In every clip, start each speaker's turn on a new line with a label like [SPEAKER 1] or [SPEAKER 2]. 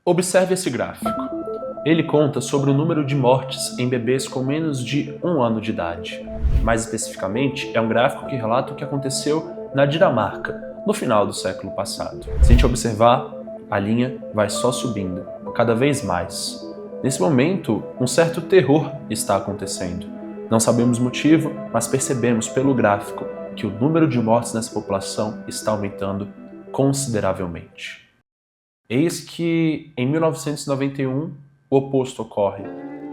[SPEAKER 1] Observe esse gráfico. Ele conta sobre o número de mortes em bebês com menos de 1 ano de idade. Mais especificamente, é um gráfico que relata o que aconteceu na Dinamarca, no final do século passado. Se a gente observar, a linha vai só subindo, cada vez mais. Nesse momento, um certo terror está acontecendo. Não sabemos o motivo, mas percebemos pelo gráfico que o número de mortes nessa população está aumentando consideravelmente. Eis que, em 1991, o oposto ocorre.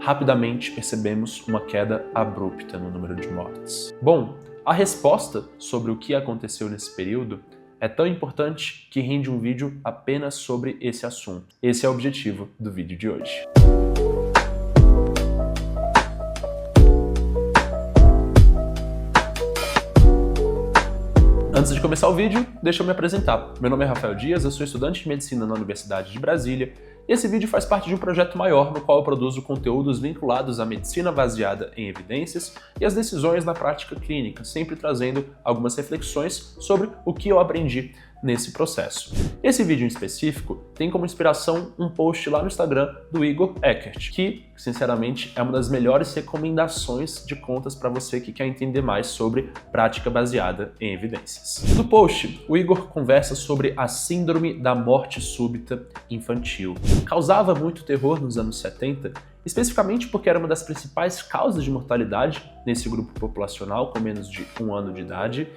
[SPEAKER 1] Rapidamente percebemos uma queda abrupta no número de mortes. Bom, a resposta sobre o que aconteceu nesse período é tão importante que rende um vídeo apenas sobre esse assunto. Esse é o objetivo do vídeo de hoje. Antes de começar o vídeo, deixa eu me apresentar. Meu nome é Rafael Dias, eu sou estudante de Medicina na Universidade de Brasília e esse vídeo faz parte de um projeto maior no qual eu produzo conteúdos vinculados à medicina baseada em evidências e às decisões na prática clínica, sempre trazendo algumas reflexões sobre o que eu aprendi nesse processo. Esse vídeo em específico tem como inspiração um post lá no Instagram do Igor Eckert, que, sinceramente, é uma das melhores recomendações de contas para você que quer entender mais sobre prática baseada em evidências. No post, o Igor conversa sobre a síndrome da morte súbita infantil. Causava muito terror nos anos 70, especificamente porque era uma das principais causas de mortalidade nesse grupo populacional com menos de 1 ano de idade,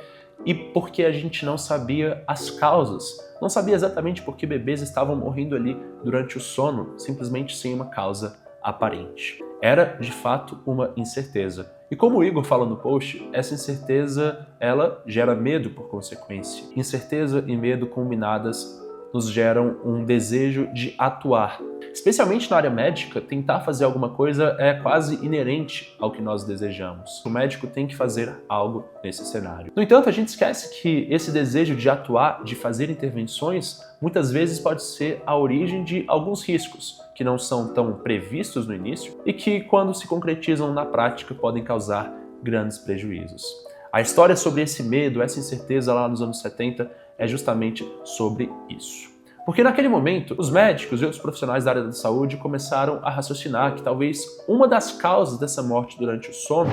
[SPEAKER 1] e porque a gente não sabia as causas, não sabia exatamente por que bebês estavam morrendo ali durante o sono, simplesmente sem uma causa aparente. Era, de fato, uma incerteza. E como o Igor fala no post, essa incerteza, ela gera medo por consequência. Incerteza e medo combinadas nos geram um desejo de atuar. Especialmente na área médica, tentar fazer alguma coisa é quase inerente ao que nós desejamos. O médico tem que fazer algo nesse cenário. No entanto, a gente esquece que esse desejo de atuar, de fazer intervenções, muitas vezes pode ser a origem de alguns riscos, que não são tão previstos no início e que, quando se concretizam na prática, podem causar grandes prejuízos. A história sobre esse medo, essa incerteza lá nos anos 70 é justamente sobre isso. Porque naquele momento, os médicos e outros profissionais da área da saúde começaram a raciocinar que talvez uma das causas dessa morte durante o sono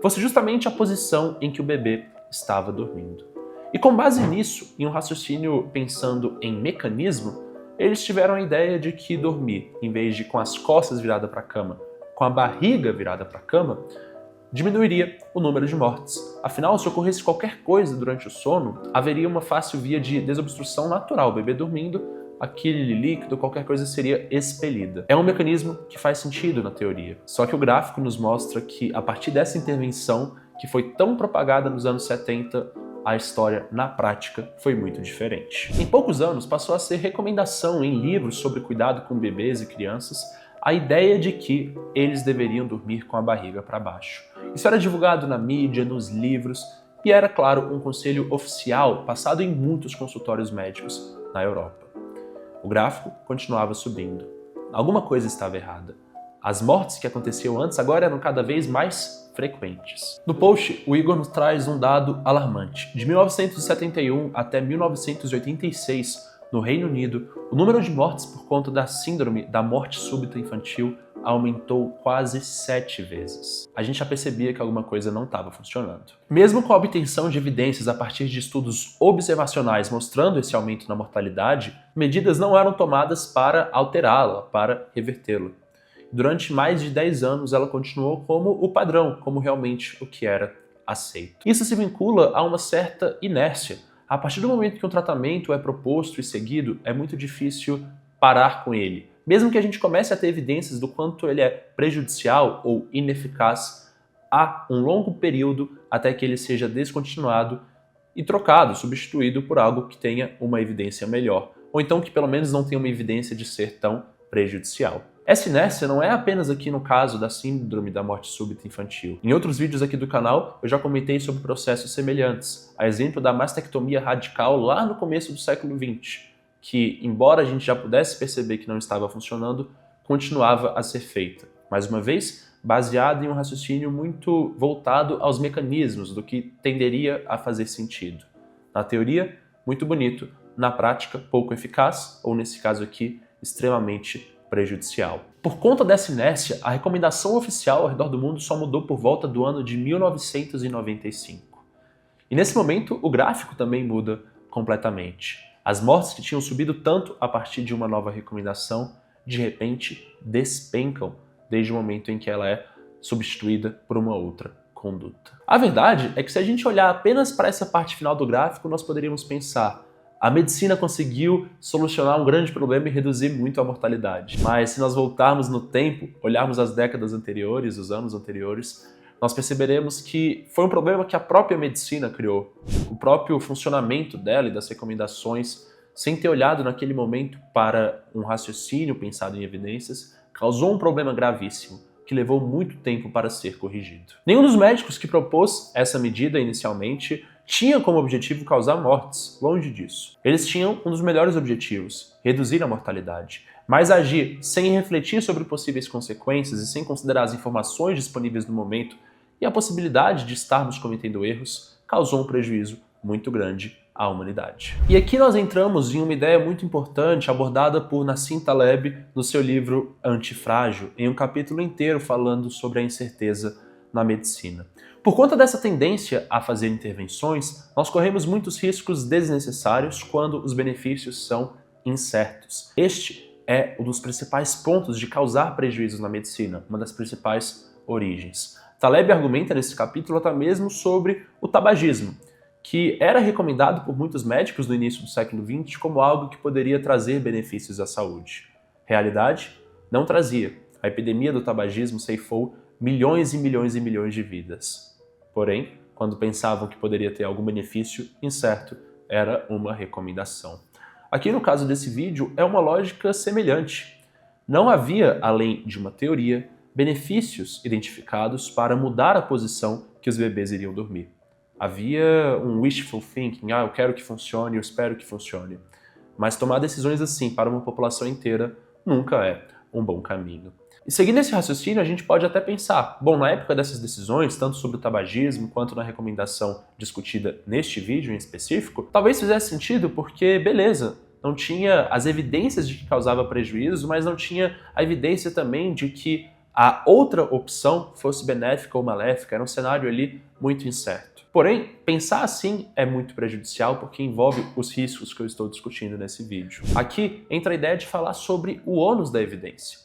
[SPEAKER 1] fosse justamente a posição em que o bebê estava dormindo. E com base nisso, em um raciocínio pensando em mecanismo, eles tiveram a ideia de que dormir, em vez de com as costas viradas para a cama, com a barriga virada para a cama, diminuiria o número de mortes. Afinal, se ocorresse qualquer coisa durante o sono, haveria uma fácil via de desobstrução natural. O bebê dormindo, aquele líquido, qualquer coisa seria expelida. É um mecanismo que faz sentido na teoria. Só que o gráfico nos mostra que, a partir dessa intervenção, que foi tão propagada nos anos 70, a história, na prática, foi muito diferente. Em poucos anos, passou a ser recomendação em livros sobre cuidado com bebês e crianças a ideia de que eles deveriam dormir com a barriga para baixo. Isso era divulgado na mídia, nos livros, e era, claro, um conselho oficial passado em muitos consultórios médicos na Europa. O gráfico continuava subindo. Alguma coisa estava errada. As mortes que aconteciam antes agora eram cada vez mais frequentes. No post, o Igor nos traz um dado alarmante. De 1971 até 1986, no Reino Unido, o número de mortes por conta da síndrome da morte súbita infantil aumentou quase 7 vezes. A gente já percebia que alguma coisa não estava funcionando. Mesmo com a obtenção de evidências a partir de estudos observacionais mostrando esse aumento na mortalidade, medidas não eram tomadas para alterá-la, para revertê-la. Durante mais de 10 anos, ela continuou como o padrão, como realmente o que era aceito. Isso se vincula a uma certa inércia. A partir do momento que um tratamento é proposto e seguido, é muito difícil parar com ele. Mesmo que a gente comece a ter evidências do quanto ele é prejudicial ou ineficaz, há um longo período até que ele seja descontinuado e trocado, substituído por algo que tenha uma evidência melhor, ou então que pelo menos não tenha uma evidência de ser tão prejudicial. Essa inércia não é apenas aqui no caso da síndrome da morte súbita infantil. Em outros vídeos aqui do canal, eu já comentei sobre processos semelhantes, a exemplo da mastectomia radical lá no começo do século XX, que, embora a gente já pudesse perceber que não estava funcionando, continuava a ser feita. Mais uma vez, baseado em um raciocínio muito voltado aos mecanismos do que tenderia a fazer sentido. Na teoria, muito bonito. Na prática, pouco eficaz, ou nesse caso aqui, extremamente prejudicial. Por conta dessa inércia, a recomendação oficial ao redor do mundo só mudou por volta do ano de 1995. E nesse momento, o gráfico também muda completamente. As mortes que tinham subido tanto a partir de uma nova recomendação, de repente, despencam desde o momento em que ela é substituída por uma outra conduta. A verdade é que se a gente olhar apenas para essa parte final do gráfico, nós poderíamos pensar: a medicina conseguiu solucionar um grande problema e reduzir muito a mortalidade. Mas se nós voltarmos no tempo, olharmos as décadas anteriores, os anos anteriores, nós perceberemos que foi um problema que a própria medicina criou. O próprio funcionamento dela e das recomendações, sem ter olhado naquele momento para um raciocínio pensado em evidências, causou um problema gravíssimo, que levou muito tempo para ser corrigido. Nenhum dos médicos que propôs essa medida inicialmente tinha como objetivo causar mortes, longe disso. Eles tinham um dos melhores objetivos, reduzir a mortalidade. Mas agir sem refletir sobre possíveis consequências e sem considerar as informações disponíveis no momento e a possibilidade de estarmos cometendo erros, causou um prejuízo muito grande à humanidade. E aqui nós entramos em uma ideia muito importante abordada por Nassim Taleb no seu livro Antifrágil, em um capítulo inteiro falando sobre a incerteza na medicina. Por conta dessa tendência a fazer intervenções, nós corremos muitos riscos desnecessários quando os benefícios são incertos. Este é um dos principais pontos de causar prejuízos na medicina, uma das principais origens. Taleb argumenta nesse capítulo até mesmo sobre o tabagismo, que era recomendado por muitos médicos no início do século XX como algo que poderia trazer benefícios à saúde. Realidade? Não trazia. A epidemia do tabagismo ceifou milhões e milhões e milhões de vidas. Porém, quando pensavam que poderia ter algum benefício, incerto, era uma recomendação. Aqui no caso desse vídeo é uma lógica semelhante. Não havia, além de uma teoria, benefícios identificados para mudar a posição que os bebês iriam dormir. Havia um wishful thinking, eu quero que funcione, eu espero que funcione. Mas tomar decisões assim para uma população inteira nunca é um bom caminho. E seguindo esse raciocínio, a gente pode até pensar, bom, na época dessas decisões, tanto sobre o tabagismo quanto na recomendação discutida neste vídeo em específico, talvez fizesse sentido porque, beleza, não tinha as evidências de que causava prejuízo, mas não tinha a evidência também de que a outra opção fosse benéfica ou maléfica, era um cenário ali muito incerto. Porém, pensar assim é muito prejudicial porque envolve os riscos que eu estou discutindo nesse vídeo. Aqui entra a ideia de falar sobre o ônus da evidência.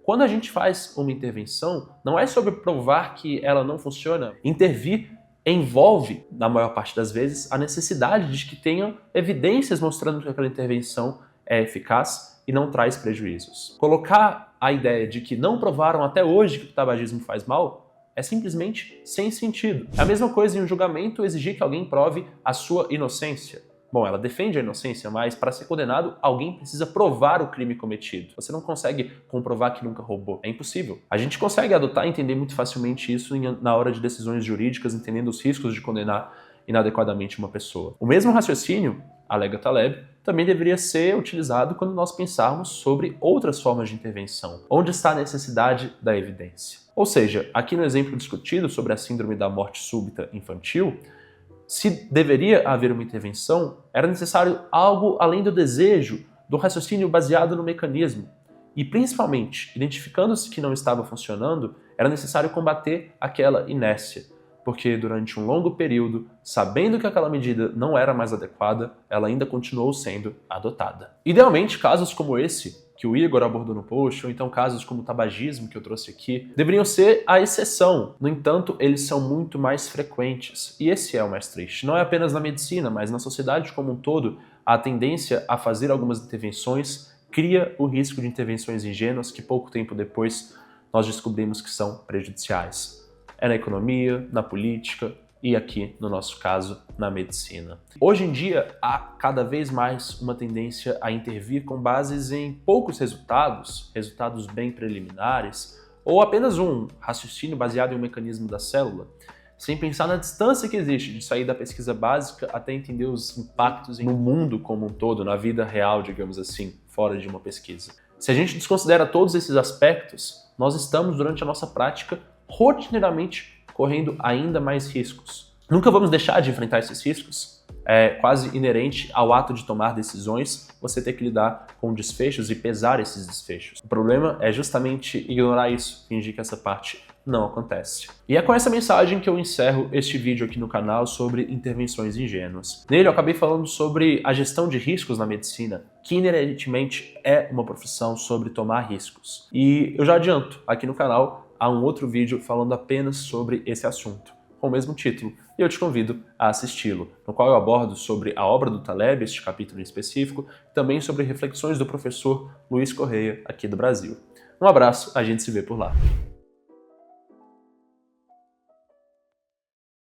[SPEAKER 1] Quando a gente faz uma intervenção, não é sobre provar que ela não funciona. Intervir envolve, na maior parte das vezes, a necessidade de que tenham evidências mostrando que aquela intervenção é eficaz e não traz prejuízos. Colocar a ideia de que não provaram até hoje que o tabagismo faz mal é simplesmente sem sentido. É a mesma coisa em um julgamento exigir que alguém prove a sua inocência. Bom, ela defende a inocência, mas para ser condenado, alguém precisa provar o crime cometido. Você não consegue comprovar que nunca roubou. É impossível. A gente consegue adotar e entender muito facilmente isso na hora de decisões jurídicas, entendendo os riscos de condenar inadequadamente uma pessoa. O mesmo raciocínio, alega Taleb, também deveria ser utilizado quando nós pensarmos sobre outras formas de intervenção. Onde está a necessidade da evidência? Ou seja, aqui no exemplo discutido sobre a síndrome da morte súbita infantil, se deveria haver uma intervenção, era necessário algo além do desejo, do raciocínio baseado no mecanismo. E, principalmente, identificando-se que não estava funcionando, era necessário combater aquela inércia, porque durante um longo período, sabendo que aquela medida não era mais adequada, ela ainda continuou sendo adotada. Idealmente, casos como esse, que o Igor abordou no post, ou então casos como o tabagismo que eu trouxe aqui, deveriam ser a exceção. No entanto, eles são muito mais frequentes. E esse é o mais triste. Não é apenas na medicina, mas na sociedade como um todo, a tendência a fazer algumas intervenções cria o risco de intervenções ingênuas que pouco tempo depois nós descobrimos que são prejudiciais. É na economia, na política e aqui, no nosso caso, na medicina. Hoje em dia, há cada vez mais uma tendência a intervir com bases em poucos resultados bem preliminares, ou apenas um raciocínio baseado em um mecanismo da célula, sem pensar na distância que existe de sair da pesquisa básica até entender os impactos no mundo como um todo, na vida real, digamos assim, fora de uma pesquisa. Se a gente desconsidera todos esses aspectos, nós estamos, durante a nossa prática, rotineiramente correndo ainda mais riscos. Nunca vamos deixar de enfrentar esses riscos? é quase inerente ao ato de tomar decisões, você ter que lidar com desfechos e pesar esses desfechos. O problema é justamente ignorar isso, fingir que essa parte não acontece. E é com essa mensagem que eu encerro este vídeo aqui no canal sobre intervenções ingênuas. Nele eu acabei falando sobre a gestão de riscos na medicina, que inerentemente é uma profissão sobre tomar riscos. E eu já adianto, aqui no canal há um outro vídeo falando apenas sobre esse assunto, com o mesmo título, e eu te convido a assisti-lo, no qual eu abordo sobre a obra do Taleb, este capítulo em específico, e também sobre reflexões do professor Luiz Correia, aqui do Brasil. Um abraço, a gente se vê por lá.